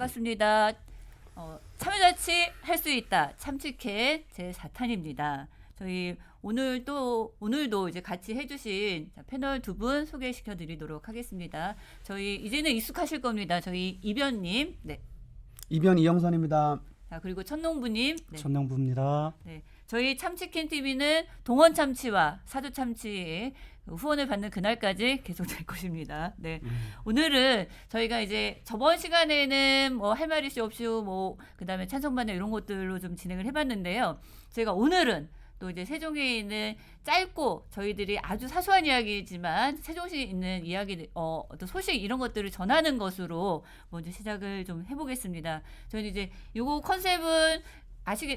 반갑습니다. 참여자치 할 수 있다. 참치캔 제4탄입니다. 저희 오늘도 이제 같이 해주신 패널 두 분 소개시켜 드리도록 하겠습니다. 저희 이제는 익숙하실 겁니다. 저희 이변님, 네. 이변 이영선입니다. 자, 그리고 천농부님, 네. 천농부입니다. 네. 저희 참치캔 TV는 동원 참치와 사주 참치의 후원을 받는 그날까지 계속될 것입니다. 네. 오늘은 저희가 이제 저번 시간에는 뭐 할 말 있이 없이 뭐 그다음에 찬성반대 이런 것들로 좀 진행을 해봤는데요. 저희가 오늘은 또 이제 세종에 있는 짧고 저희들이 아주 사소한 이야기지만 세종시에 있는 이야기, 어떤 소식 이런 것들을 전하는 것으로 먼저 시작을 좀 해보겠습니다. 저희는 이제 요거 컨셉은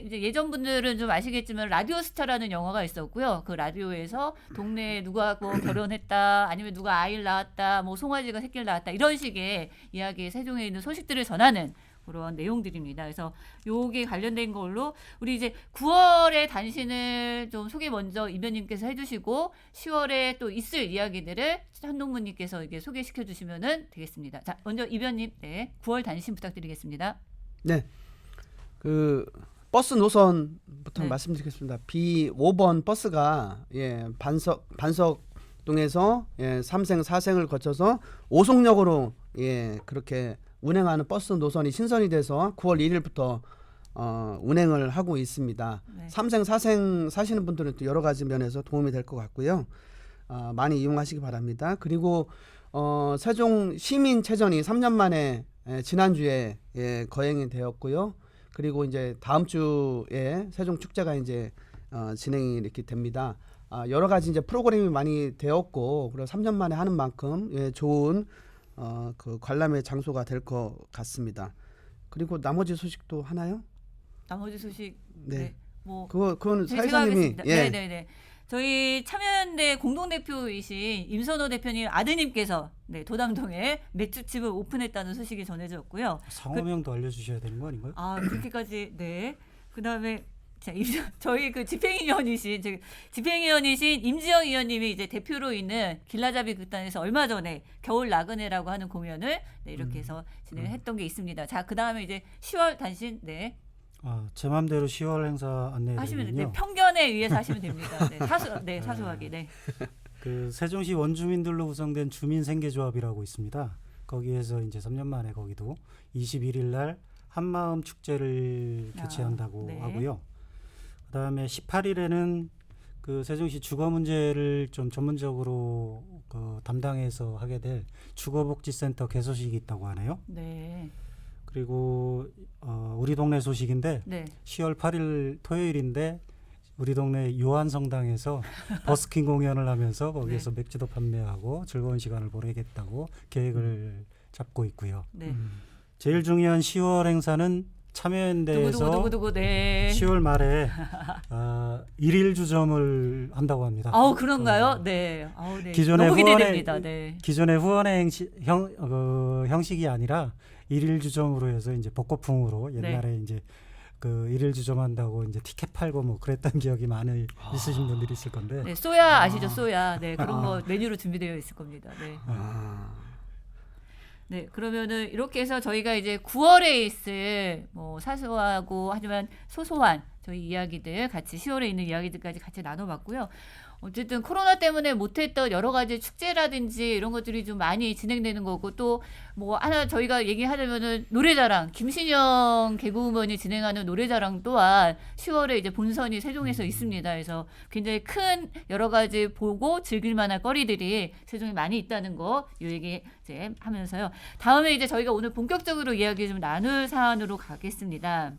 이제 예전 분들은 좀 아시겠지만 라디오스타라는 영화가 있었고요. 그 라디오에서 동네에 누가 뭐 결혼했다, 아니면 누가 아이를 낳았다, 뭐 송아지가 새끼를 낳았다 이런 식의 이야기, 세종에 있는 소식들을 전하는 그런 내용들입니다. 그래서 요게 관련된 걸로 우리 이제 9월의 단신을 좀 소개 먼저 이변님께서 해주시고 10월에 또 있을 이야기들을 한동무님께서 이게 소개시켜 주시면은 되겠습니다. 자, 먼저 이변님, 네, 9월 단신 부탁드리겠습니다. 네, 그 버스 노선부터 네. 말씀드리겠습니다. B5번 버스가 반석동에서 3생 4생을 거쳐서 오송역으로 그렇게 운행하는 버스 노선이 신설이 돼서 9월 1일부터 운행을 하고 있습니다. 네. 3생 4생 사시는 분들은 또 여러 가지 면에서 도움이 될 것 같고요. 많이 이용하시기 바랍니다. 그리고 세종 시민체전이 3년 만에 지난주에 거행이 되었고요. 그리고 이제 다음 주에 세종 축제가 이제 진행이 이렇게 됩니다. 여러 가지 이제 프로그램이 많이 되었고, 그리고 3년 만에 하는 만큼 좋은 그 관람의 장소가 될 것 같습니다. 그리고 나머지 소식도 하나요? 나머지 소식, 네. 네. 뭐 그건 제가 사회자님이 하겠습니다. 네네네. 저희 참여연대 공동대표이신 임선호 대표님 아드님께서 도담동에 맥주집을 오픈했다는 소식이 전해졌고요. 상호명도 알려주셔야 되는 거 아닌가요? 아, 그렇게까지. 네. 그다음에 저희 그 집행위원이신 임지영 의원님이 이제 대표로 있는 길라잡이 극단에서 얼마 전에 겨울 나그네라고 하는 공연을 이렇게 해서 진행을 했던 게 있습니다. 자, 그다음에 이제 10월 단신, 네. 제 맘대로 10월 행사 하시면 안내해드리면요. 편견에 의해서 하시면 됩니다. 네, 사소하게. 네. 그 세종시 원주민들로 구성된 주민생계조합이라고 있습니다. 거기에서 이제 3년 만에 거기도 21일 날 한마음 축제를 개최한다고 네. 하고요. 그다음에 18일에는 그 세종시 주거 문제를 좀 전문적으로 그 담당해서 하게 될 주거복지센터 개소식이 있다고 하네요. 네. 그리고 우리 동네 소식인데 네. 10월 8일 토요일인데 우리 동네 요한성당에서 버스킹 공연을 하면서 거기에서 맥주도 판매하고 즐거운 시간을 보내겠다고 계획을 잡고 있고요. 네. 제일 중요한 10월 행사는 참여연대에서 두구두구 네. 10월 말에 일일 주점을 한다고 합니다. 아우, 그런가요? 네. 아우, 네. 기존의 너무 기대됩니다. 네. 기존의 후원의 형식이 아니라 일일 주점으로 해서 이제 복고풍으로 옛날에 이제 그 일일 주점 한다고 이제 티켓 팔고 뭐 그랬던 기억이 많이 있으신 분들이 있을 건데. 네, 소야 아시죠? 소야. 네, 그런 거 메뉴로 준비되어 있을 겁니다. 네. 네, 그러면은 이렇게 해서 저희가 이제 9월에 있을 뭐 사소하고 하지만 소소한 저희 이야기들 같이 10월에 있는 이야기들까지 같이 나눠봤고요. 어쨌든 코로나 때문에 못했던 여러 가지 축제라든지 이런 것들이 좀 많이 진행되는 거고, 또 뭐 하나 저희가 얘기하려면은 노래자랑, 김신영 개그우먼이 진행하는 노래자랑 또한 10월에 이제 본선이 세종에서 있습니다. 그래서 굉장히 큰 여러 가지 보고 즐길 만한 거리들이 세종에 많이 있다는 거 이 얘기 이제 하면서요. 다음에 이제 저희가 오늘 본격적으로 이야기 좀 나눌 사안으로 가겠습니다.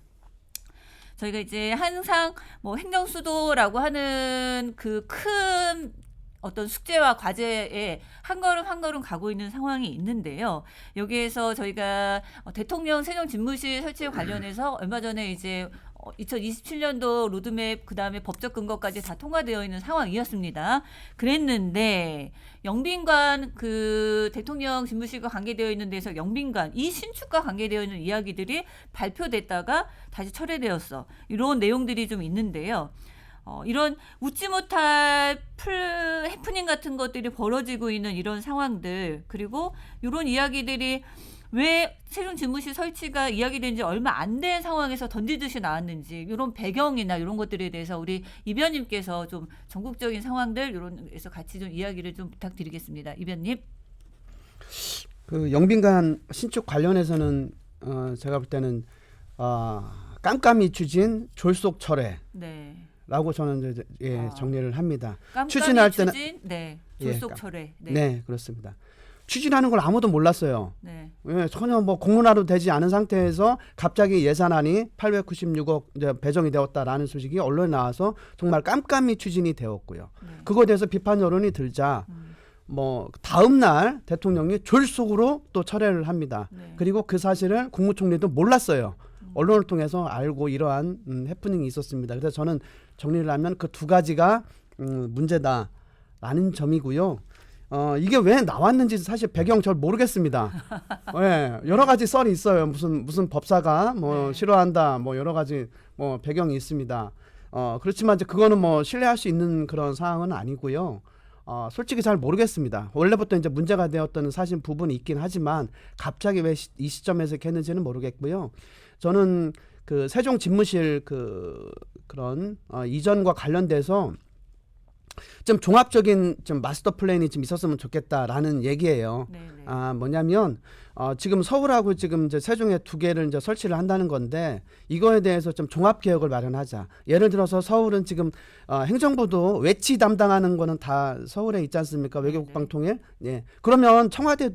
저희가 이제 항상 뭐 행정수도라고 하는 그 큰 어떤 숙제와 과제에 한 걸음 한 걸음 가고 있는 상황이 있는데요. 여기에서 저희가 대통령 세종 집무실 설치에 관련해서 얼마 전에 이제 2027년도 로드맵 그다음에 법적 근거까지 다 통과되어 있는 상황이었습니다. 그랬는데 영빈관 그 대통령 집무실과 관계되어 있는 데서 영빈관 이 신축과 관계되어 있는 이야기들이 발표됐다가 다시 철회되었어. 이런 내용들이 좀 있는데요. 이런 웃지 못할 해프닝 같은 것들이 벌어지고 있는 이런 상황들, 그리고 이런 이야기들이 왜 세종 집무실 설치가 이야기된 지 얼마 안 된 상황에서 던지듯이 나왔는지 이런 배경이나 이런 것들에 대해서 우리 이변님께서 좀 전국적인 상황들 이런 에서 같이 좀 이야기를 좀 부탁드리겠습니다. 이변님. 그 영빈관 신축 관련해서는 제가 볼 때는 깜깜이 추진 졸속 철회라고 네. 저는 이제 정리를 합니다. 깜깜이 추진할 때는 추진, 네. 예, 졸속 철회. 네. 네, 그렇습니다. 추진하는 걸 아무도 몰랐어요. 네. 예, 전혀 뭐 공론화도 되지 않은 상태에서 갑자기 예산안이 896억 이제 배정이 되었다라는 소식이 언론에 나와서 정말 깜깜이 추진이 되었고요. 네. 그거에 대해서 비판 여론이 들자 뭐 다음 날 대통령이 졸속으로 또 철회를 합니다. 네. 그리고 그 사실을 국무총리도 몰랐어요. 언론을 통해서 알고 이러한 해프닝이 있었습니다. 그래서 저는 정리를 하면 그 두 가지가 문제다라는 점이고요. 이게 왜 나왔는지 사실 배경 잘 모르겠습니다. 예, 여러 가지 썰이 있어요. 무슨 법사가 뭐 네. 싫어한다, 뭐 여러 가지 뭐 배경이 있습니다. 그렇지만 이제 그거는 뭐 신뢰할 수 있는 그런 사항은 아니고요. 솔직히 잘 모르겠습니다. 원래부터 이제 문제가 되었던 사실 부분이 있긴 하지만 갑자기 왜 이 시점에서 이렇게 했는지는 모르겠고요. 저는 그 세종 집무실 그런 이전과 관련돼서 좀 종합적인 좀 마스터 플랜이 좀 있었으면 좋겠다라는 얘기예요. 네. 네. 뭐냐면 지금 서울하고 지금 이제 세종에 두 개를 이제 설치를 한다는 건데 이거에 대해서 좀 종합 계획을 마련하자. 예를 들어서 서울은 지금 행정부도 외치 담당하는 거는 다 서울에 있지 않습니까? 외교국방통일. 예. 그러면 청와대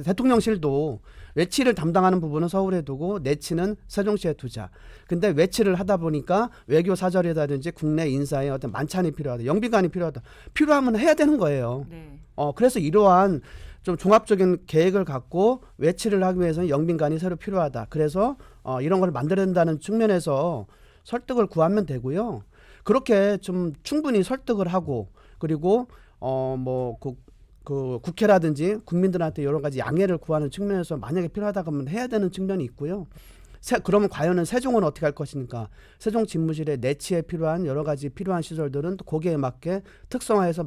대통령실도 외치를 담당하는 부분은 서울에 두고 내치는 세종시에 두자. 근데 외치를 하다 보니까 외교 사절이라든지 국내 인사에 어떤 만찬이 필요하다. 영비관이 필요하다. 필요하면 해야 되는 거예요. 네. 그래서 이러한 좀 종합적인 계획을 갖고 외치를 하기 위해서는 영빈관이 새로 필요하다. 그래서 이런 걸 만들어야 된다는 측면에서 설득을 구하면 되고요. 그렇게 좀 충분히 설득을 하고 그리고 그 국회라든지 국민들한테 여러 가지 양해를 구하는 측면에서 만약에 필요하다고 하면 해야 되는 측면이 있고요. 그러면 과연 세종은 어떻게 할 것입니까? 세종 집무실에 내치에 필요한 여러 가지 필요한 시설들은 또 거기에 맞게 특성화해서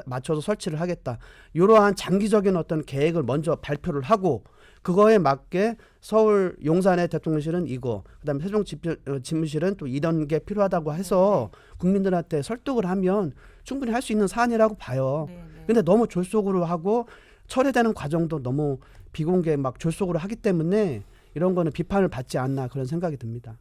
맞춰서 설치를 하겠다. 이러한 장기적인 어떤 계획을 먼저 발표를 하고 그거에 맞게 서울 용산의 대통령실은 이거, 그다음에 세종 집무실은 또 이런 게 필요하다고 해서 국민들한테 설득을 하면 충분히 할 수 있는 사안이라고 봐요. 네. 근데 너무 졸속으로 하고 철회되는 과정도 너무 비공개 막 졸속으로 하기 때문에 이런 거는 비판을 받지 않나 그런 생각이 듭니다.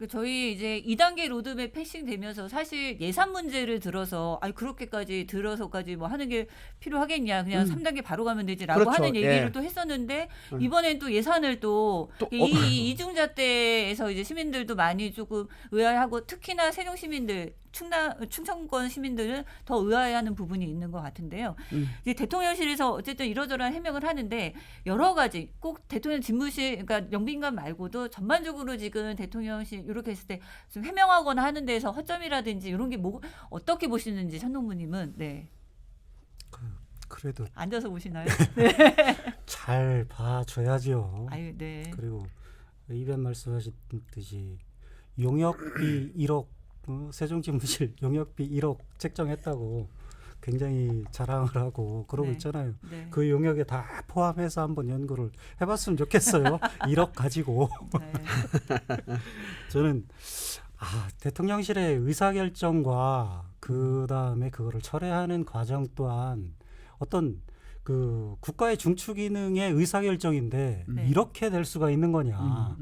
저희 이제 2단계 로드맵 패싱되면서 사실 예산 문제를 들어서 그렇게까지 들어서까지 뭐 하는 게 필요하겠냐 그냥 3단계 바로 가면 되지라고 그렇죠. 하는 얘기를 예. 또 했었는데 이번엔 또 예산을 또 이중자 때에서 이제 시민들도 많이 조금 의아해하고 특히나 세종 시민들 충청권 시민들은 더 의아해하는 부분이 있는 것 같은데요. 이제 대통령실에서 어쨌든 이러저러한 해명을 하는데 여러 가지 꼭 대통령 집무실 그러니까 영빈관 말고도 전반적으로 지금 대통령실 이렇게 했을 때 좀 해명하거나 하는 데서 허점이라든지 이런 게 어떻게 보시는지 천동무님은 네. 그래도 앉아서 보시나요? 잘 봐줘야죠. 아유, 네. 그리고 이변 말씀하셨듯이 용역비 1억 세종집무실 용역비 1억 책정했다고 굉장히 자랑을 하고 그러고 네. 있잖아요. 네. 그 용역에 다 포함해서 한번 연구를 해봤으면 좋겠어요. 1억 가지고. 네. 저는 대통령실의 의사결정과 그 다음에 그거를 철회하는 과정 또한 어떤 그 국가의 중추 기능의 의사결정인데 네. 이렇게 될 수가 있는 거냐.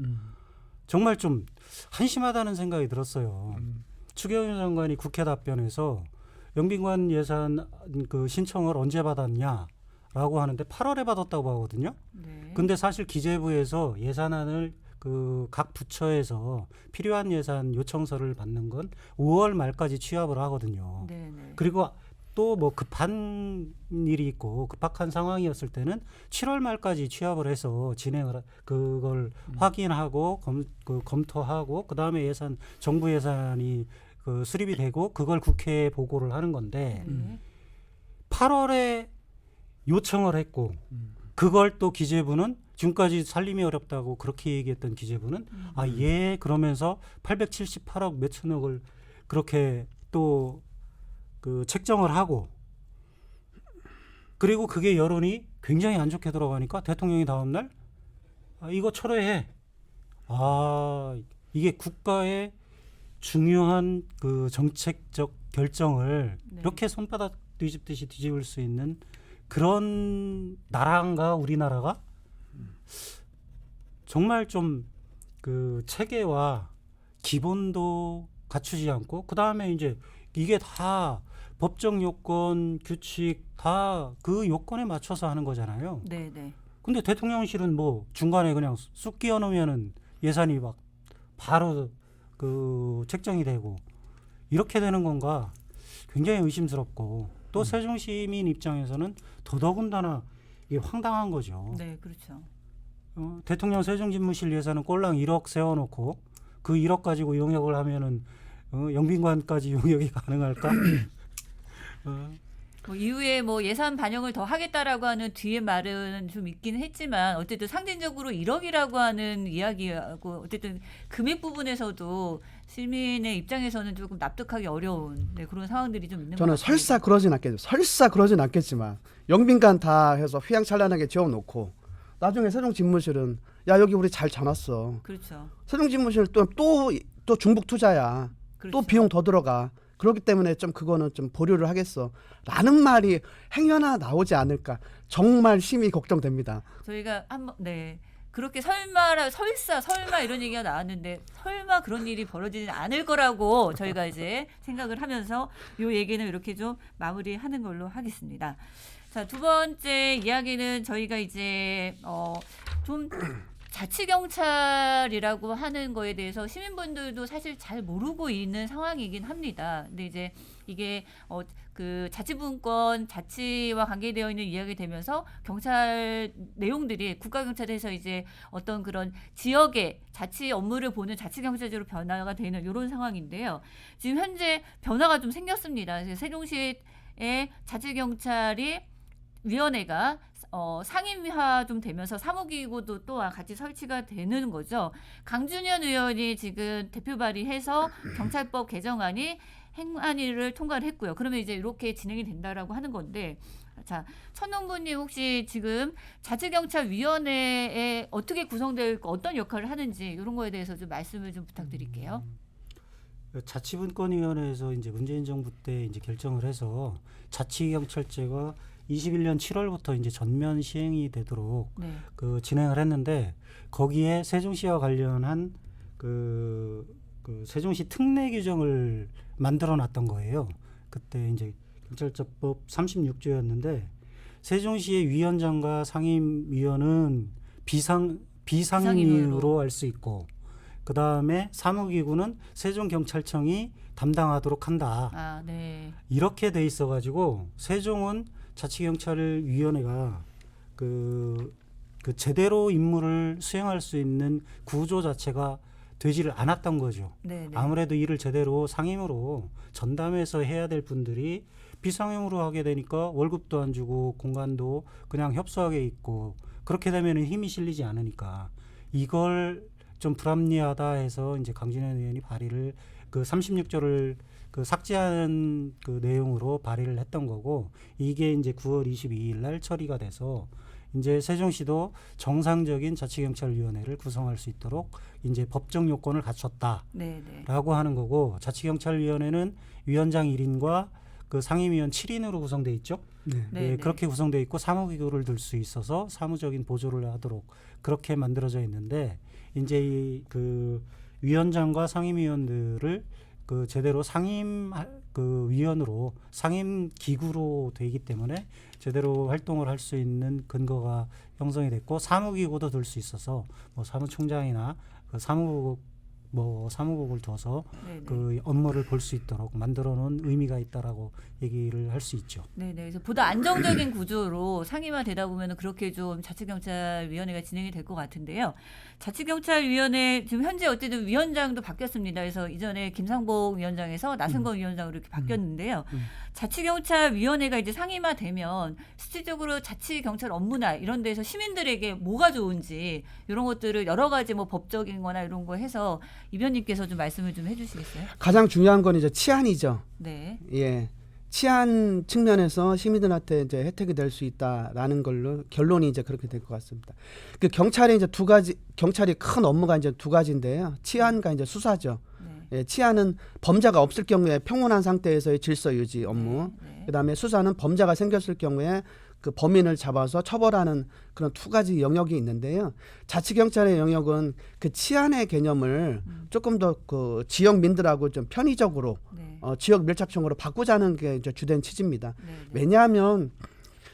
정말 좀 한심하다는 생각이 들었어요. 추경호 장관이 국회 답변에서 영빈관 예산 그 신청을 언제 받았냐라고 하는데 8월에 받았다고 하거든요. 네. 근데 사실 기재부에서 예산안을 그 각 부처에서 필요한 예산 요청서를 받는 건 5월 말까지 취합을 하거든요. 네, 네. 그리고 또 뭐 급한 일이 있고 급박한 상황이었을 때는 7월 말까지 취합을 해서 진행을 그걸 확인하고 검토하고 그다음에 정부 예산이 그 수립이 되고 그걸 국회에 보고를 하는 건데 8월에 요청을 했고 그걸 또 기재부는 지금까지 살림이 어렵다고 그렇게 얘기했던 기재부는 그러면서 878억 몇천억을 그렇게 또 그 책정을 하고 그리고 그게 여론이 굉장히 안 좋게 들어가니까 대통령이 다음날 이거 철회해. 이게 국가의 중요한 그 정책적 결정을 네. 이렇게 손바닥 뒤집듯이 뒤집을 수 있는 그런 나라인가 우리나라가? 정말 좀 그 체계와 기본도 갖추지 않고 그 다음에 이제 이게 다 법적 요건, 규칙 다 그 요건에 맞춰서 하는 거잖아요. 네, 네. 근데 대통령실은 뭐 중간에 그냥 쑥 끼워 넣으면은 예산이 막 바로 그 책정이 되고 이렇게 되는 건가 굉장히 의심스럽고 또 세종 시민 입장에서는 더더군다나 이게 황당한 거죠. 네, 그렇죠. 대통령 세종집무실 예산은 꼴랑 1억 세워놓고 그 1억 가지고 용역을 하면은 영빈관까지 용역이 가능할까? 뭐 이후에 뭐 예산 반영을 더 하겠다라고 하는 뒤에 말은 좀 있긴 했지만 어쨌든 상징적으로 1억이라고 하는 이야기하고 어쨌든 금액 부분에서도 시민의 입장에서는 조금 납득하기 어려운 그런 상황들이 좀 있는 것 저는 같아요. 설사 그러진 않겠지만 영빈관 다 해서 휘황찬란하게 지어놓고 나중에 세종집무실은 야 여기 우리 잘 자놨어. 그렇죠. 세종집무실 또 중복 투자야. 그렇죠. 또 비용 더 들어가. 그렇기 때문에 좀 그거는 좀 보류를 하겠어. 라는 말이 행여나 나오지 않을까. 정말 심히 걱정됩니다. 저희가 한번 그렇게 설마 이런 얘기가 나왔는데 설마 그런 일이 벌어지지 않을 거라고 저희가 이제 생각을 하면서 이 얘기는 이렇게 좀 마무리하는 걸로 하겠습니다. 자, 두 번째 이야기는 저희가 이제 좀 자치경찰이라고 하는 거에 대해서 시민분들도 사실 잘 모르고 있는 상황이긴 합니다. 근데 이제 이게 그 자치분권 자치와 관계되어 있는 이야기 되면서 경찰 내용들이 국가경찰에서 이제 어떤 그런 지역의 자치 업무를 보는 자치경찰제로 변화가 되는 이런 상황인데요. 지금 현재 변화가 좀 생겼습니다. 세종시의 자치경찰이 위원회가 상임화 좀 되면서 사무기구도 또 같이 설치가 되는 거죠. 강준현 의원이 지금 대표 발의해서 경찰법 개정안이 행안위를 통과를 했고요. 그러면 이제 이렇게 진행이 된다라고 하는 건데, 자, 천농부님 혹시 지금 자치경찰위원회에 어떻게 구성될 어떤 역할을 하는지 이런 거에 대해서 좀 말씀을 좀 부탁드릴게요. 자치분권위원회에서 이제 문재인 정부 때 이제 결정을 해서 자치경찰제가 21년 7월부터 이제 전면 시행이 되도록 그 진행을 했는데 거기에 세종시와 관련한 그 세종시 특례 규정을 만들어 놨던 거예요. 그때 이제 경찰제법 36조였는데 세종시의 위원장과 상임위원은 비상임으로 할 수 있고 그 다음에 사무기구는 세종경찰청이 담당하도록 한다. 이렇게 돼 있어가지고 세종은 자치경찰위원회가 그 제대로 임무를 수행할 수 있는 구조 자체가 되지를 않았던 거죠. 아무래도 일을 제대로 상임으로 전담해서 해야 될 분들이 비상임으로 하게 되니까 월급도 안 주고 공간도 그냥 협소하게 있고 그렇게 되면 힘이 실리지 않으니까 이걸 좀 불합리하다 해서 이제 강진현 의원이 발의를 그 36조를 그 삭제하는 그 내용으로 발의를 했던 거고 이게 이제 9월 22일 날 처리가 돼서 이제 세종시도 정상적인 자치경찰위원회를 구성할 수 있도록 이제 법적 요건을 갖췄다라고 하는 거고 자치경찰위원회는 위원장 1인과 그 상임위원 7인으로 구성돼 있죠. 그렇게 구성돼 있고 사무기구를 둘 수 있어서 사무적인 보조를 하도록 그렇게 만들어져 있는데 이제 그 위원장과 상임위원들을 그 제대로 상임 그 위원으로 상임 기구로 되기 때문에 제대로 활동을 할 수 있는 근거가 형성이 됐고 사무기구도 둘 수 있어서 뭐 사무총장이나 그 사무국을 둬서 그 업무를 볼 수 있도록 만들어 놓은 의미가 있다라고 얘기를 할 수 있죠. 그래서 보다 안정적인 구조로 상임화 되다 보면 그렇게 좀 자치경찰위원회가 진행이 될 것 같은데요. 자치경찰위원회 지금 현재 어쨌든 위원장도 바뀌었습니다. 그래서 이전에 김상복 위원장에서 나승건 위원장으로 이렇게 바뀌었는데요. 자치경찰위원회가 이제 상임화되면 실질적으로 자치경찰 업무나 이런 데서 시민들에게 뭐가 좋은지 이런 것들을 여러 가지 뭐 법적인 거나 이런 거 해서 이 위원님께서 좀 말씀을 좀 해주시겠어요? 가장 중요한 건 이제 치안이죠. 네. 예. 치안 측면에서 시민들한테 이제 혜택이 될 수 있다라는 걸로 결론이 이제 그렇게 될 것 같습니다. 그 경찰이 이제 경찰이 큰 업무가 이제 두 가지인데요. 치안과 이제 수사죠. 네. 예, 치안은 범죄가 없을 경우에 평온한 상태에서의 질서 유지 업무. 네. 그다음에 수사는 범죄가 생겼을 경우에 그 범인을 잡아서 처벌하는 그런 두 가지 영역이 있는데요. 자치경찰의 영역은 그 치안의 개념을 조금 더 그 지역민들하고 좀 편의적으로 네. 지역 밀착형으로 바꾸자는 게 이제 주된 취지입니다. 네. 네. 왜냐하면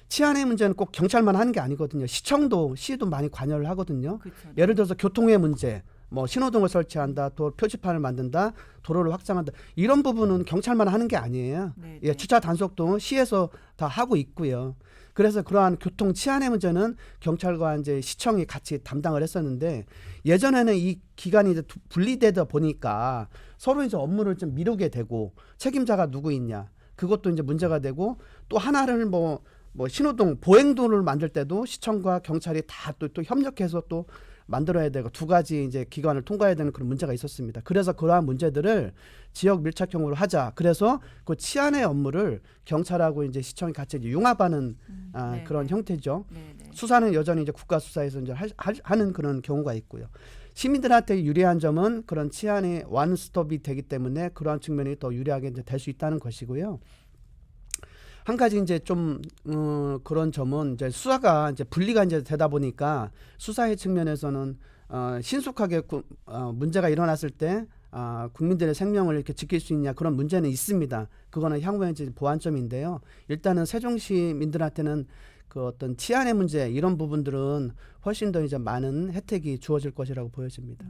치안의 문제는 꼭 경찰만 하는 게 아니거든요. 시도 많이 관여를 하거든요. 그렇죠. 예를 들어서 교통의 문제, 뭐 신호등을 설치한다, 또 표지판을 만든다, 도로를 확장한다, 이런 부분은 경찰만 하는 게 아니에요. 네. 예, 주차 단속도 시에서 다 하고 있고요. 그래서 그러한 교통 치안의 문제는 경찰과 이제 시청이 같이 담당을 했었는데, 예전에는 이 기관이 이제 분리되다 보니까 서로 이제 업무를 좀 미루게 되고, 책임자가 누구 있냐, 그것도 이제 문제가 되고, 또 하나를 뭐 신호등 보행도를 만들 때도 시청과 경찰이 다 또 협력해서 또 만들어야 되고, 두 가지 이제 기관을 통과해야 되는 그런 문제가 있었습니다. 그래서 그러한 문제들을 지역 밀착형으로 하자. 그래서 그 치안의 업무를 경찰하고 이제 시청이 같이 이제 융합하는 네. 그런 네. 형태죠. 네. 네. 수사는 여전히 이제 국가수사에서 이제 하는 그런 경우가 있고요. 시민들한테 유리한 점은 그런 치안이 원스톱이 되기 때문에 그러한 측면이 더 유리하게 이제 될 수 있다는 것이고요. 한 가지 이제 좀 그런 점은 이제 수사가 이제 분리가 이제 되다 보니까 수사의 측면에서는 신속하게 문제가 일어났을 때 국민들의 생명을 이렇게 지킬 수 있냐, 그런 문제는 있습니다. 그거는 향후에 이제 보완점인데요. 일단은 세종시민들한테는 그 어떤 치안의 문제, 이런 부분들은 훨씬 더 이제 많은 혜택이 주어질 것이라고 보여집니다.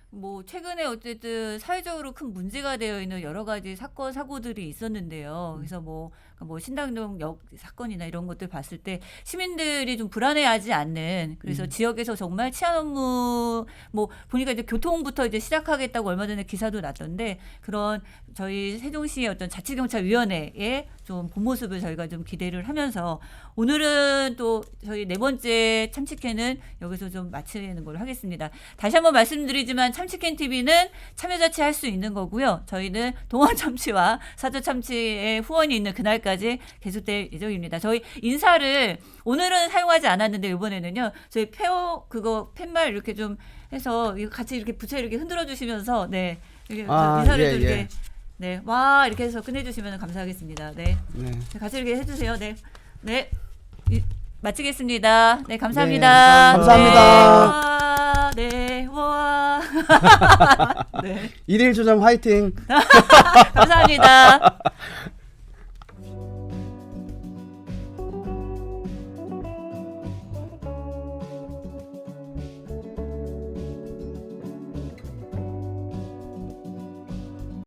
뭐 최근에 어쨌든 사회적으로 큰 문제가 되어 있는 여러 가지 사건 사고들이 있었는데요. 그래서 뭐 신당동 역 사건이나 이런 것들 봤을 때 시민들이 좀 불안해하지 않는, 그래서 지역에서 정말 치안 업무 뭐 보니까 이제 교통부터 이제 시작하겠다고 얼마 전에 기사도 났던데, 그런 저희 세종시의 어떤 자치경찰위원회의 좀 본 모습을 저희가 좀 기대를 하면서, 오늘은 또 저희 네 번째 참치캔은 여기서 좀 마치는 걸로 하겠습니다. 다시 한번 말씀드리지만 참치캔 TV는 참여자치 할 수 있는 거고요. 저희는 동원 참치와 사조 참치의 후원이 있는 그날까지 계속될 예정입니다. 저희 인사를 오늘은 사용하지 않았는데 이번에는요, 저희 팻말 이렇게 좀 해서 이거 같이 이렇게 부채 이렇게 흔들어 주시면서 네 이렇게 인사를 좀 이렇게 네, 와 이렇게 해서 끝내주시면 감사하겠습니다. 네, 네. 같이 이렇게 해주세요. 네, 네. 마치겠습니다. 네, 감사합니다. 네, 감사합니다. 네, 와. 네, 일일 조정 화이팅. 감사합니다.